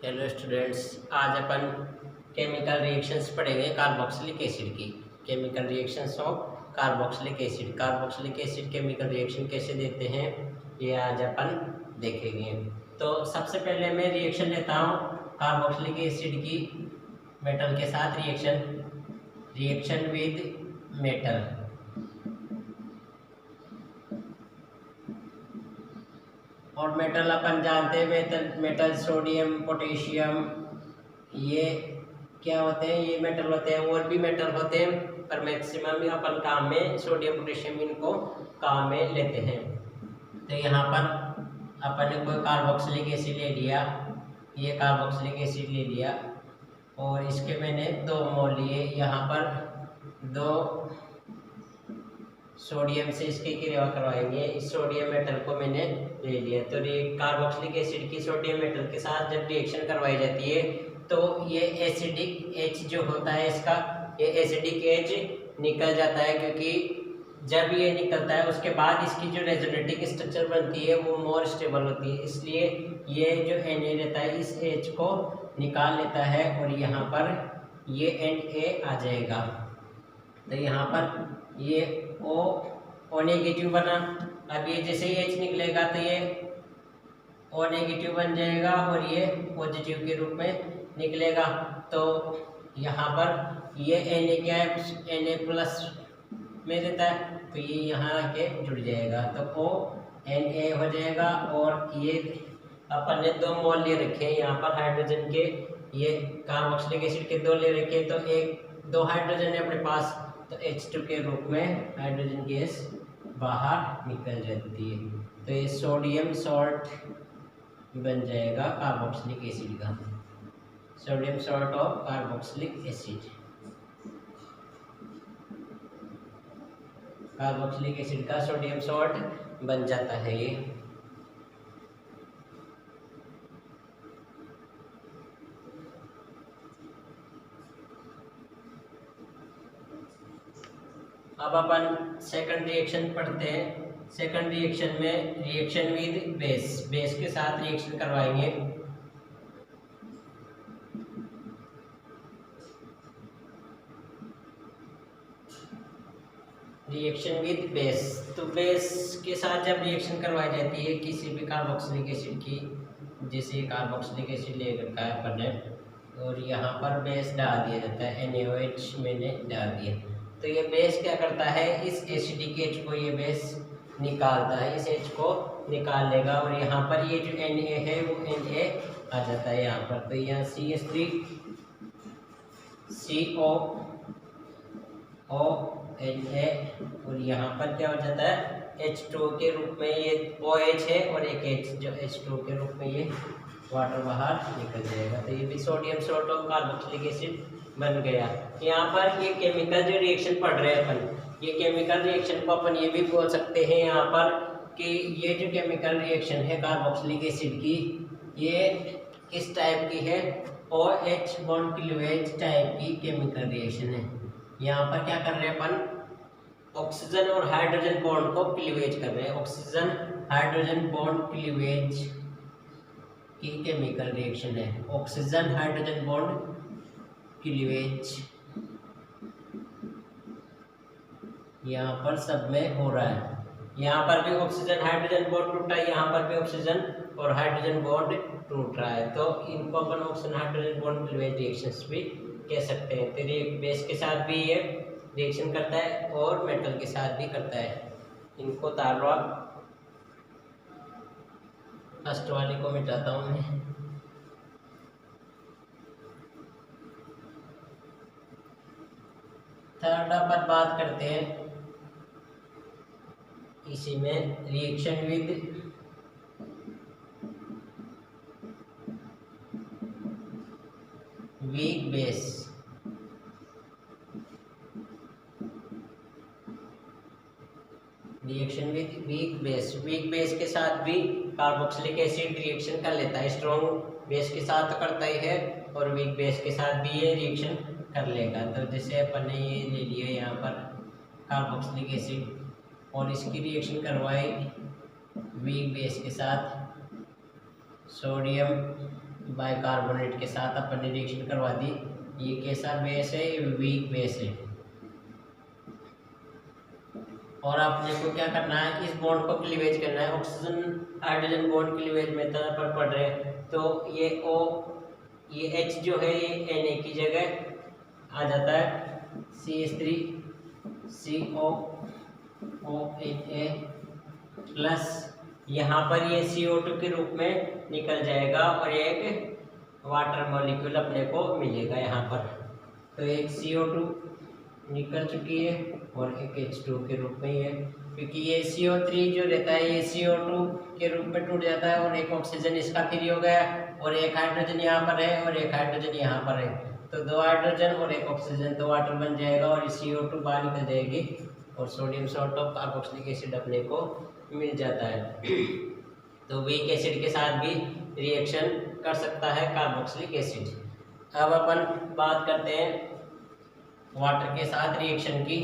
Hello students, आज अपन chemical reactions पढ़ेंगे carboxylic acid की। Chemical reactions of carboxylic acid. Carboxylic acid chemical reaction कैसे देते हैं ये आज अपन देखेंगे। तो सबसे पहले मैं रिएक्शन लेता हूँ कार्बोक्सिलिक एसिड की मेटल के साथ रिएक्शन विद मेटल। और मेटल अपन जानते हैं, मेटल सोडियम पोटेशियम, ये क्या होते हैं, ये मेटल होते हैं। और भी मेटल होते हैं पर मैक्सिमम अपन काम में सोडियम पोटेशियम इनको काम में लेते हैं। तो यहाँ पर अपन ने कोई कार्बोक्सिलिक एसिड ले लिया, ये कार्बोक्सिलिक एसिड ले लिया और इसके मैंने 2 मोल लिए। यहाँ पर 2 सोडियम से इसकी क्रिया करवाएंगे। इस सोडियम मेटल को मैंने ले लिया। तो कार्बोक्सिलिक एसिड की सोडियम मेटल के साथ जब रिएक्शन करवाई जाती है तो ये एसिडिक एच जो होता है इसका, ये एसिडिक एच निकल जाता है, क्योंकि जब ये निकलता है उसके बाद इसकी जो रेजोनेटिक स्ट्रक्चर बनती है वो मोर स्टेबल होती है। इसलिए ये जो Na रहता है इस H को निकाल लेता है और यहाँ पर ये Na आ जाएगा। तो यहाँ पर ये O नेगेटिव बना। अब ये जैसे ही H निकलेगा तो ये O नेगेटिव बन जाएगा और ये पॉजिटिव के रूप में निकलेगा। तो यहाँ पर ये Na क्या है, Na प्लस में रहता है, तो ये यहाँ आके जुड़ जाएगा तो O Na हो जाएगा। और ये अपन ने 2 मोल ले रखे हैं यहाँ पर हाइड्रोजन के, ये कार्बोक्सिलिक एसिड के 2 ले रखे हैं। तो 2 हाइड्रोजन है अपने पास, तो H2 के रूप में हाइड्रोजन गैस बाहर निकल जाती है। तो ये सोडियम सॉल्ट बन जाएगा कार्बोक्सिलिक एसिड का, sodium salt of carboxylic acid. Carboxylic acid का सोडियम सॉल्ट बन जाता है ये। अब अपन सेकंड रिएक्शन पढ़ते हैं। सेकंड रिएक्शन में रिएक्शन विद बेस, बेस के साथ रिएक्शन करवाएंगे। रिएक्शन विद बेस, तो बेस के साथ जब रिएक्शन करवाई जाती है किसी भी कार्बोक्सिलिक एसिड की, जैसे कार्बोक्सिलिक एसिड ले रखा है अपन ने और यहाँ पर बेस डाल दिया जाता है, NaOH मैंने डाल दिया। तो ये बेस क्या करता है, इस एसिडिक H को ये बेस निकालता है, इस H को निकाल लेगा और यहाँ पर ये जो Na है वो Na आ जाता है यहाँ पर। तो यहाँ CH3 CO O Na और यहाँ पर क्या हो जाता है H2 के रूप में, ये OH है और एक H जो H2 के रूप में ये वाटर बाहर निकल जाएगा। तो ये भी sodium salt of carboxylic acid बन गया। यहाँ पर ये केमिकल जो रिएक्शन पढ़ रहे हैं अपन, ये केमिकल रिएक्शन को अपन ये भी बोल सकते हैं यहाँ पर कि ये जो केमिकल रिएक्शन है कार्बोक्सिलिक एसिड की, ये किस टाइप की है, OH बॉन्ड क्लीवेज टाइप की केमिकल रिएक्शन है। यहाँ पर क्या कर रहे हैं अपन, ऑक्सीजन और हाइड्रोजन बॉन्ड को क्लीवेज कर रहे हैं। ऑक्सीजन हाइड्रोजन बॉन्ड क्लीवेज की केमिकल रिएक्शन है, ऑक्सीजन हाइड्रोजन बॉन्ड क्लीवेज यहाँ पर सब में हो रहा है। यहाँ पर भी ऑक्सीजन हाइड्रोजन बॉन्ड टूटा है, यहाँ पर भी ऑक्सीजन और हाइड्रोजन बॉन्ड टूट रहा है। तो इनको अपन oxygen hydrogen bond cleavage reactions भी कह सकते हैं। तो बेस के साथ भी ये रिएक्शन करता है और मेटल के साथ भी करता है। इनको तारवा फर्स्ट वाले को मिटाता हूँ मैं। थर्ड पर बात करते हैं इसी में reaction with weak base. Reaction with weak base, weak base के साथ भी कार्बोक्सिलिक एसिड रिएक्शन कर लेता है। स्ट्रॉन्ग बेस के साथ तो करता ही है और वीक बेस के साथ भी ये रिएक्शन कर लेगा। तो जैसे अपन ने ये ले लिया यहाँ पर कार्बोक्सिलिक एसिड और इसकी रिएक्शन करवाई वीक बेस के साथ, सोडियम बाइकार्बोनेट के साथ अपन ने रिएक्शन करवा दी। ये कैसा बेस है? वीक बेस है। और आपने को क्या करना है, इस बॉन्ड को क्लीवेज करना है। Oxygen hydrogen bond cleavage method पर पढ़ रहे हैं तो ये O, ये H जो है ये Na की जगह आ जाता है CH3 COONA प्लस यहाँ पर ये CO2 के रूप में निकल जाएगा और एक वाटर मॉलिक्यूल अपने को मिलेगा यहाँ पर। तो एक CO2 निकल चुकी है और एक H2 के रूप में ही है, क्योंकि ये CO3 जो रहता है ये CO2 के रूप में टूट जाता है और एक ऑक्सीजन इसका फ्री हो गया और एक हाइड्रोजन यहाँ पर है और एक हाइड्रोजन यहाँ पर है, तो दो हाइड्रोजन और एक ऑक्सीजन तो वाटर बन जाएगा और CO2 बाहर निकल जाएगी और sodium salt of carboxylic acid अपने को मिल जाता है। तो वीक एसिड के साथ भी रिएक्शन कर सकता है कार्बोक्सिलिक एसिड। अब अपन बात करते हैं वाटर के साथ रिएक्शन की।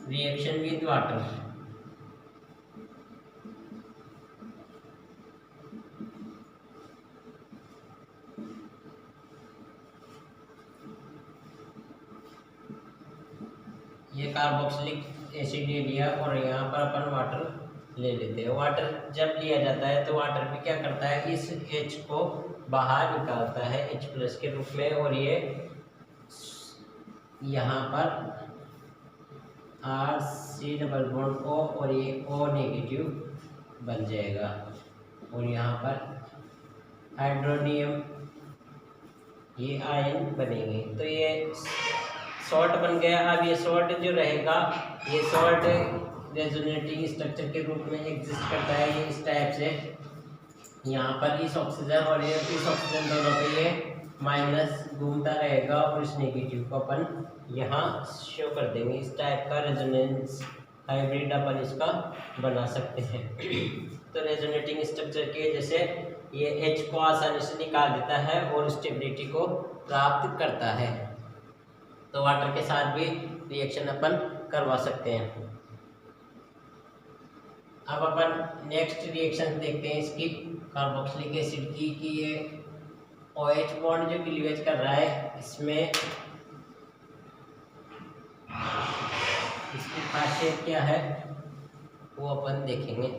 Reaction with water. ये कार्बोक्सिलिक एसिड ले लिया और यहाँ पर अपन वाटर ले लेते हैं। वाटर जब लिया जाता है तो वाटर भी क्या करता है, इस H को बाहर निकालता है H+ के रूप में और ये यहाँ पर RC डबल बॉन्ड O और ये O नेगेटिव बन जाएगा और यहाँ पर हाइड्रोनियम ये आयन बनेंगे। तो ये सॉल्ट बन गया। अब ये सॉल्ट जो रहेगा ये सॉल्ट रेजोनेटिंग स्ट्रक्चर के रूप में एग्जिस्ट करता है। ये इस टाइप से यहाँ पर इस ऑक्सीजन और ये इस ऑक्सीजन दोनों पे ये माइनस घूमता रहेगा और इस नेगेटिव को अपन यहाँ शो कर देंगे। इस टाइप का रेजोनेंस हाइब्रिड अपन इसका बना सकते हैं। तो रेजोनेटिंग स्ट्रक्चर के जैसे ये H को आसानी से निकाल देता है और स्टेबिलिटी को प्राप्त करता है। तो वाटर के साथ भी रिएक्शन अपन करवा सकते हैं। अब अपन नेक्स्ट रिएक्शन देखते हैं इसकी कार्बोक्सिलिक एसिड की कि ये OH बॉन्ड जो क्लीवेज कर रहा है इसमें इसकी खासियत क्या है वो अपन देखेंगे।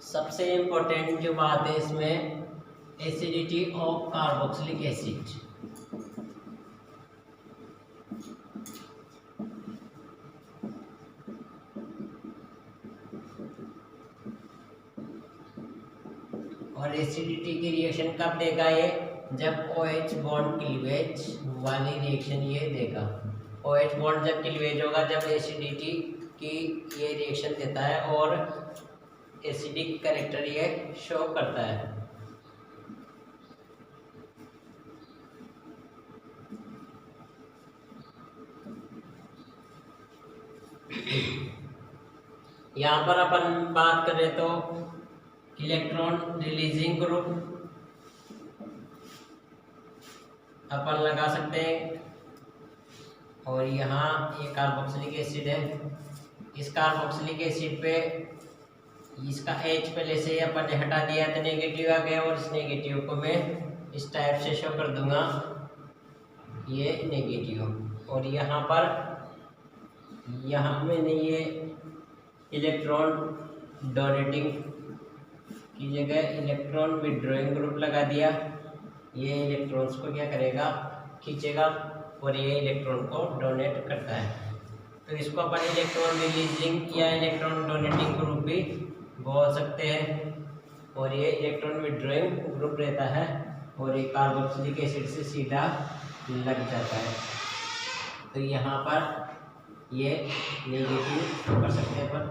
सबसे इम्पोर्टेंट जो बात है इसमें एसिडिटी ऑफ कार्बोक्सिलिक एसिड। और एसिडिटी की रिएक्शन कब देगा ये, जब OH बॉन्ड क्लीवेज वाली रिएक्शन ये देगा। OH बॉन्ड जब क्लीवेज होगा जब एसिडिटी की ये रिएक्शन देता है और एसिडिक कैरेक्टर ये शो करता है। यहाँ पर अपन बात करें तो इलेक्ट्रॉन रिलीजिंग ग्रुप अपन लगा सकते हैं और यहाँ ये कार्बोक्सिलिक एसिड है। इस कार्बोक्सिलिक एसिड पे इसका H पहले से अपन ने हटा दिया तो नेगेटिव आ गया और इस नेगेटिव को मैं इस टाइप से शो कर दूंगा ये नेगेटिव। और यहाँ पर यहाँ मैंने ये इलेक्ट्रॉन डोनेटिंग की जगह इलेक्ट्रॉन विड्रॉइंग ग्रुप लगा दिया। ये इलेक्ट्रॉन्स को क्या करेगा, खींचेगा और ये इलेक्ट्रॉन को डोनेट करता है। तो इसको अपन इलेक्ट्रॉन रिलीजिंग या इलेक्ट्रॉन डोनेटिंग ग्रुप भी बोल सकते हैं। और ये इलेक्ट्रॉन विड्रॉइंग ग्रुप रहता है और ये कार्बोक्सिलिक एसिड से सीधा लग जाता है। तो यहाँ पर ये नेगेटिव कर सकते हैं अपन,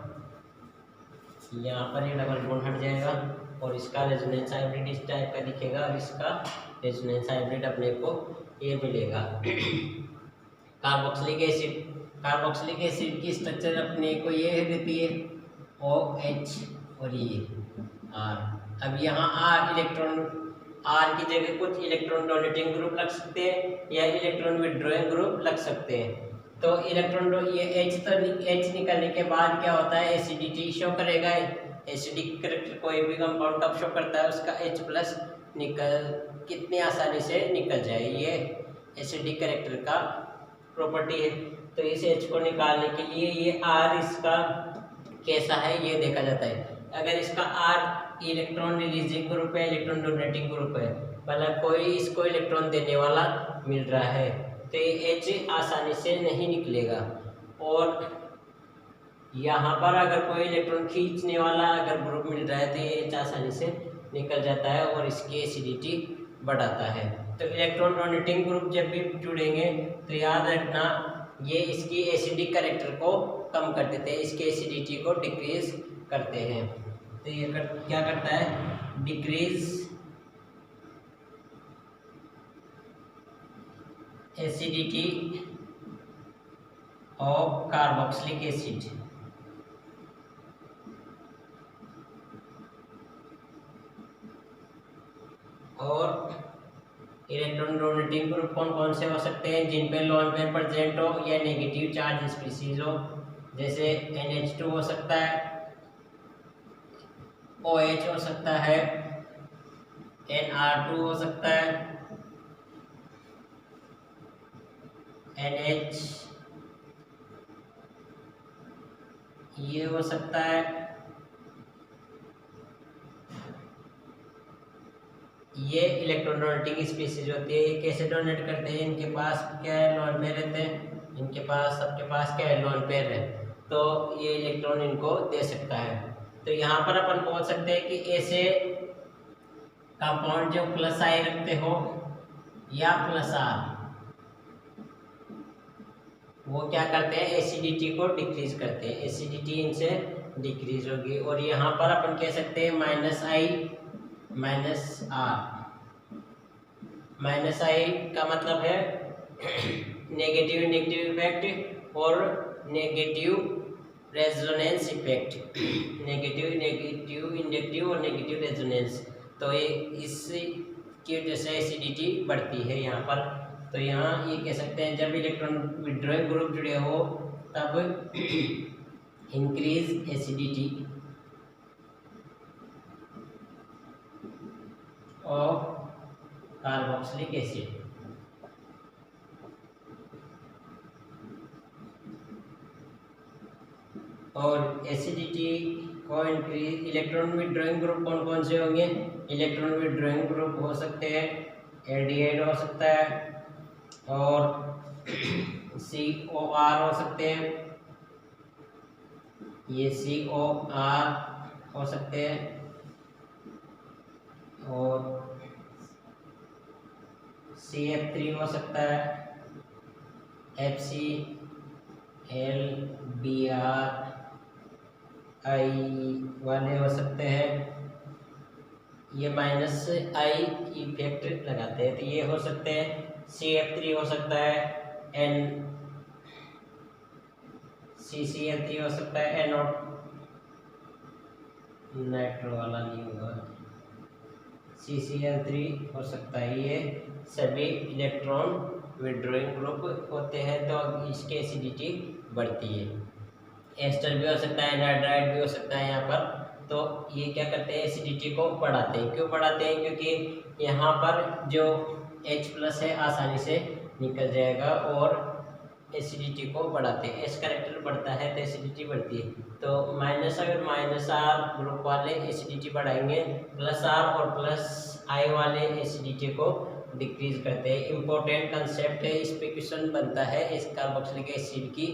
यहाँ पर ये डबल बॉन्ड हट जाएगा और इसका रेजोनेंस हाइब्रिड इस टाइप का दिखेगा और इसका रेजोनेंस हाइब्रिड अपने को ये मिलेगा। कार्बोक्सिलिक एसिड की स्ट्रक्चर अपने को ये देती है OH और ये R। अब यहाँ R की जगह कुछ इलेक्ट्रॉन डोनेटिंग ग्रुप लग सकते हैं या इलेक्ट्रॉन विड्रॉइंग ग्रुप लग सकते हैं। तो ये H निकलने के बाद क्या होता है, एसिडिटी शो करेगा। एसिडिक करेक्टर कोई भी कंपाउंड कब शो करता है, उसका H+ कितनी आसानी से निकल जाए, ये एसिडिक करेक्टर का प्रॉपर्टी है। तो इस H को निकालने के लिए ये R इसका कैसा है ये देखा जाता है। अगर इसका R इलेक्ट्रॉन रिलीजिंग ग्रुप है, इलेक्ट्रॉन डोनेटिंग ग्रुप है, मतलब कोई इसको इलेक्ट्रॉन देने वाला मिल रहा है, तो ये H आसानी से नहीं निकलेगा। और यहाँ पर अगर कोई इलेक्ट्रॉन खींचने वाला अगर ग्रुप मिल रहा है तो ये H आसानी से निकल जाता है और इसकी एसिडिटी बढ़ाता है। तो इलेक्ट्रॉन डोनेटिंग ग्रुप जब भी जुड़ेंगे तो याद रखना ये इसकी एसिडिक कैरेक्टर को कम कर देते हैं, इसकी एसिडिटी को डिक्रीज करते हैं। तो ये क्या करता है, decrease acidity of carboxylic acid. और इलेक्ट्रॉन डोनेटिंग ग्रुप कौन कौन से हो सकते हैं, जिन पे लोन पेयर प्रेजेंट हो या नेगेटिव चार्ज स्पीसीज हो, जैसे NH2 हो सकता है, OH हो सकता है, NR2 हो सकता है, NH ये हो सकता है, ये इलेक्ट्रॉन डोनेटिंग स्पीसीज होती है। ये कैसे डोनेट करते हैं, इनके पास क्या है, लोन पेयर रहते हैं, इनके पास सबके पास क्या है, लोन पेयर है, तो ये इलेक्ट्रॉन इनको दे सकता है। तो यहाँ पर अपन बोल सकते हैं कि ऐसे कंपाउंड जो +I रखते हो या +R, वो क्या करते हैं, एसिडिटी को डिक्रीज करते हैं, एसिडिटी इनसे डिक्रीज होगी। और यहाँ पर अपन कह सकते हैं -I -R। -I का मतलब है नेगेटिव इफेक्ट और negative resonance effect, negative inductive और नेगेटिव रेजोनेंस। तो ये इसकी वजह से एसिडिटी बढ़ती है यहाँ पर। तो यहाँ ये कह सकते हैं जब इलेक्ट्रॉन विड्रॉइंग ग्रुप जुड़े हो तब increase acidity of carboxylic acid. और एसिडिटी को इंक्रीज, इलेक्ट्रॉन विड्रॉइंग ग्रुप कौन कौन से होंगे, इलेक्ट्रॉन विड्रॉइंग ग्रुप हो सकते हैं, एल्डिहाइड हो सकता है और COR हो सकते हैं, ये COR हो सकते हैं और CF3 हो सकता है, FCl BrI वाले हो सकते हैं, ये -I इफेक्ट लगाते हैं, तो ये हो सकते हैं। CF3 हो सकता है, CCl3 हो सकता है, NO नाइट्रो वाला नहीं होगा, CCl3 हो सकता है। ये सभी इलेक्ट्रॉन विड्रॉइंग ग्रुप होते हैं, तो इसकी एसिडिटी बढ़ती है। एस्टर भी हो सकता है, एनाहाइड्राइड भी हो सकता है यहाँ पर। तो ये क्या करते हैं, एसिडिटी को बढ़ाते हैं। क्यों बढ़ाते हैं, क्योंकि यहाँ पर जो H+ है आसानी से निकल जाएगा और एसिडिटी को बढ़ाते हैं। S कैरेक्टर बढ़ता है तो एसिडिटी बढ़ती है। तो अगर -R ग्रुप वाले एसिडिटी बढ़ाएंगे, +R और +I वाले एसिडिटी को डिक्रीज करते हैं। इम्पोर्टेंट कंसेप्ट है, इस पे क्वेश्चन बनता है, इस कार्बोक्सिलिक एसिड की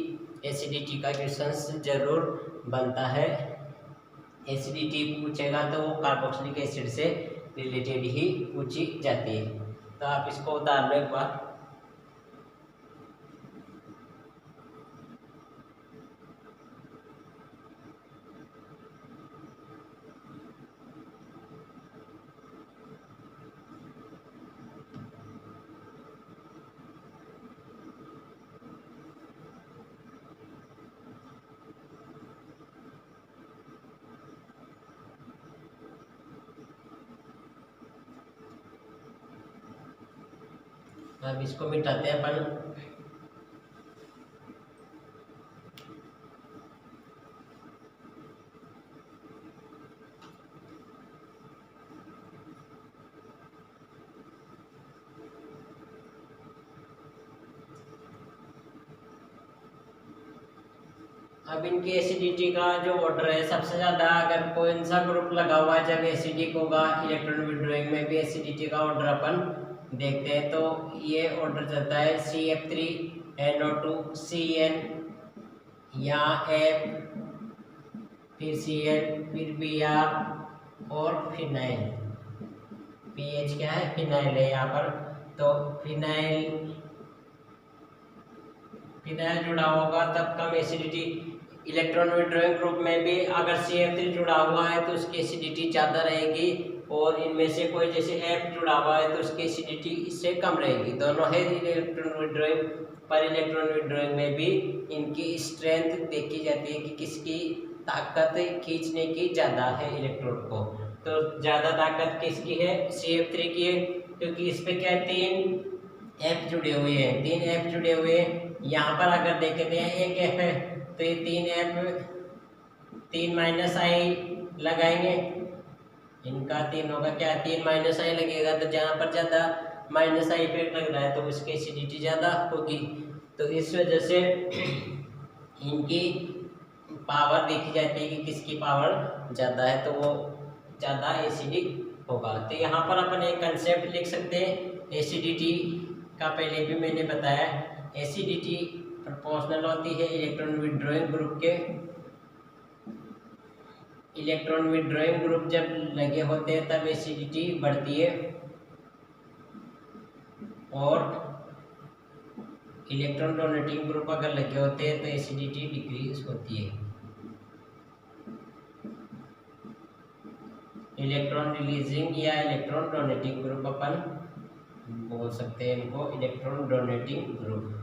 एसिडिटी का क्वेश्चन जरूर बनता है। एसिडिटी पूछेगा तो वो कार्बोक्सिलिक एसिड से रिलेटेड ही पूछी जाती है। तो आप इसको उतार लो एक बार। अब इसको मिटाते हैं अपन। अब इनकी एसिडिटी का जो ऑर्डर है, सबसे ज़्यादा अगर कौन सा ग्रुप लगा हुआ है जब एसिडिक होगा, इलेक्ट्रॉन विड्रॉइंग में भी एसिडिटी का ऑर्डर अपन देखते हैं। तो ये ऑर्डर चलता है CF3NO2 CN या F, फिर Cl, फिर Br और फिनाइल। पीएच क्या है, फिनाइल है यहाँ पर। तो फिनाइल जुड़ा होगा तब कम एसिडिटी। इलेक्ट्रॉन विड्रॉइंग ग्रुप में भी अगर CF3 जुड़ा हुआ है तो उसकी एसिडिटी ज़्यादा रहेगी, और इनमें से कोई जैसे F जुड़ा हुआ है तो उसकी एसिडिटी इससे कम रहेगी। दोनों है इलेक्ट्रॉन विड्रॉइंग, पर इलेक्ट्रॉन विड्रॉइंग में भी इनकी स्ट्रेंथ देखी जाती है कि किसकी ताकत खींचने की ज़्यादा है इलेक्ट्रॉन को। तो ज़्यादा ताकत किसकी है, CF3 की है, क्योंकि इस पे क्या है, 3 F जुड़े हुए हैं, 3 F जुड़े हुए हैं। यहाँ पर अगर देखते हैं एक F है तो ये 3 F 3 -I लगाएंगे, इनका 3 होगा क्या, 3 -I लगेगा। तो जहाँ पर ज़्यादा -I इफेक्ट लग रहा है तो उसकी एसिडिटी ज़्यादा होगी। तो इस वजह से इनकी पावर देखी जाती है कि किसकी पावर ज़्यादा है तो वो ज़्यादा एसिडिक होगा। तो यहाँ पर अपन एक कंसेप्ट लिख सकते हैं एसिडिटी का, पहले भी मैंने बताया। एसिडिटी प्रोपोर्शनल होती है इलेक्ट्रॉन विड्रॉइंग ग्रुप के। इलेक्ट्रॉन विड्रॉइंग ग्रुप जब लगे होते हैं तब एसिडिटी बढ़ती है, और इलेक्ट्रॉन डोनेटिंग ग्रुप अगर लगे होते हैं तो एसिडिटी डिक्रीज होती है। इलेक्ट्रॉन रिलीजिंग या इलेक्ट्रॉन डोनेटिंग ग्रुप अपन बोल सकते हैं इनको, इलेक्ट्रॉन डोनेटिंग ग्रुप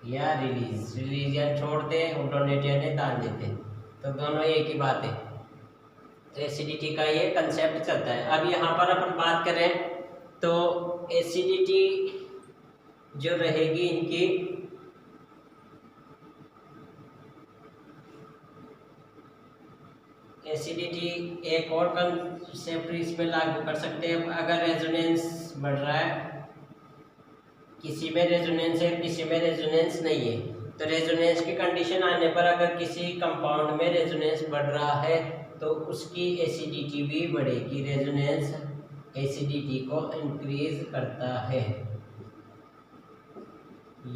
या रिलीज या छोड़ते हैं, डोनेट यानी दान देते हैं, तो दोनों एक ही बात है। तो एसिडिटी का ये कंसेप्ट चलता है। अब यहाँ पर अपन बात करें तो एसिडिटी जो रहेगी इनकी, एसिडिटी एक और कंसेप्ट इसमें लागू कर सकते हैं। अगर रेजोनेंस बढ़ रहा है, किसी में रेजोनेंस है किसी में रेजोनेंस नहीं है, तो रेजोनेंस की कंडीशन आने पर अगर किसी कंपाउंड में रेजोनेंस बढ़ रहा है तो उसकी एसिडिटी भी बढ़ेगी। रेजोनेंस एसिडिटी को इंक्रीज करता है।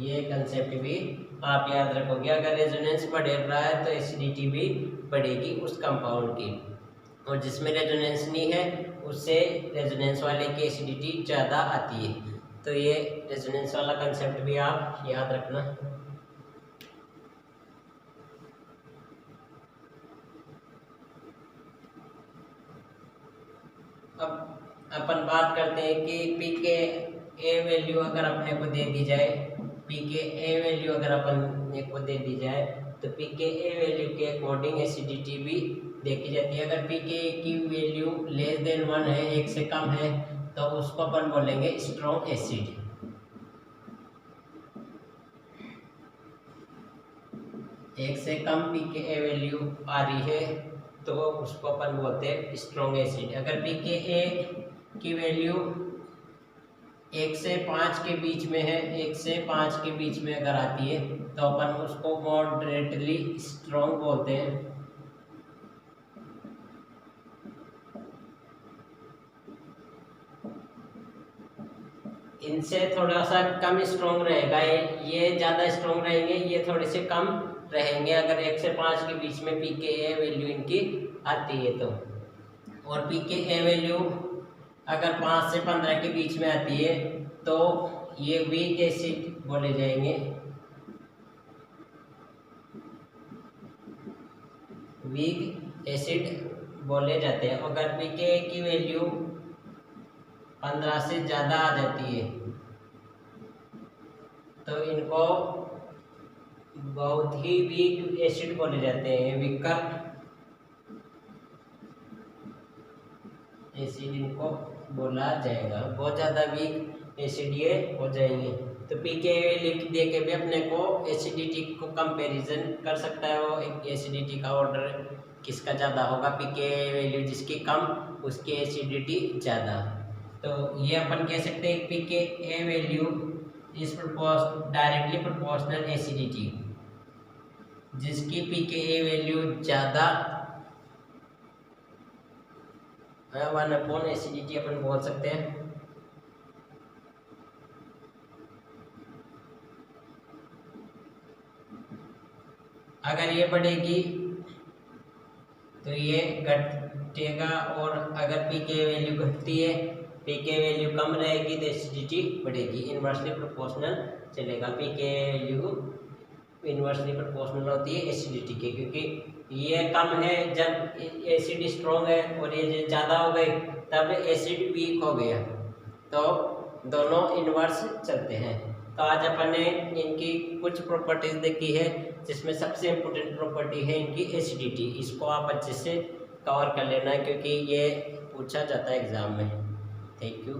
ये कंसेप्ट भी आप याद रखोगे, अगर रेजोनेंस बढ़ रहा है तो एसिडिटी भी बढ़ेगी उस कंपाउंड की, और जिसमें रेजोनेंस नहीं है उससे रेजोनेंस वाले की एसिडिटी ज़्यादा आती है। तो ये रेजोनेंस वाला कंसेप्ट भी आप याद रखना। अब अपन बात करते हैं कि pKa वैल्यू अगर अपने को दे दी जाए, pKa वैल्यू अगर अपने को दे दी जाए तो pKa वैल्यू के अकॉर्डिंग एसिडिटी भी देखी जाती है। अगर pKa की वैल्यू लेस देन 1 है, 1 से कम है, तो उसको अपन बोलेंगे स्ट्रॉन्ग एसिड। एक से कम pKa वैल्यू आ रही है तो उसको अपन बोलते हैं स्ट्रॉन्ग एसिड। अगर pKa की वैल्यू 1 से 5 के बीच में है, 1 से 5 के बीच में अगर आती है तो अपन उसको मॉडरेटली स्ट्रॉन्ग बोलते हैं। इनसे थोड़ा सा कम स्ट्रॉन्ग रहेगा, ये ज़्यादा स्ट्रॉन्ग रहेंगे, ये थोड़े से कम रहेंगे अगर 1 से 5 के बीच में pKa वैल्यू इनकी आती है तो। और pKa वैल्यू अगर 5 से 15 के बीच में आती है तो ये वीक एसिड बोले जाएंगे। वीक एसिड बोले जाते हैं। अगर pKa की वैल्यू 15 से ज़्यादा आ जाती है तो इनको बहुत ही वीक एसिड बोले जाते हैं, वीकर एसिड इनको बोला जाएगा। बहुत ज़्यादा वीक एसिड ये हो जाएंगे। तो पीके वैल्यू दे के भी अपने को एसिडिटी को कंपैरिजन कर सकता है, वो एसिडिटी का ऑर्डर किसका ज़्यादा होगा, पीके वैल्यू जिसकी कम उसकी एसिडिटी ज़्यादा। तो ये अपन कह सकते हैं p K a value is directly proportional acidity, जिसकी पीके ए वैल्यू ज़्यादा 1 एसिडिटी अपन बोल सकते हैं। अगर ये बढ़ेगी तो ये घटेगा, और अगर पीके वैल्यू घटती है, पीके वैल्यू कम रहेगी तो एसिडिटी बढ़ेगी। इन्वर्सली प्रोपोर्शनल चलेगा, पीके वैल्यू इन्वर्सली प्रोपोर्शनल होती है एसिडिटी के, क्योंकि ये कम है जब एसिड स्ट्रॉन्ग है, और ये ज़्यादा हो गई तब एसिड वीक हो गया, तो दोनों इन्वर्स चलते हैं। तो आज अपन ने इनकी कुछ प्रॉपर्टीज देखी है, जिसमें सबसे इम्पोर्टेंट प्रॉपर्टी है इनकी एसिडिटी। इसको आप अच्छे से कवर कर लेना, क्योंकि ये पूछा जाता है एग्जाम में। Thank you.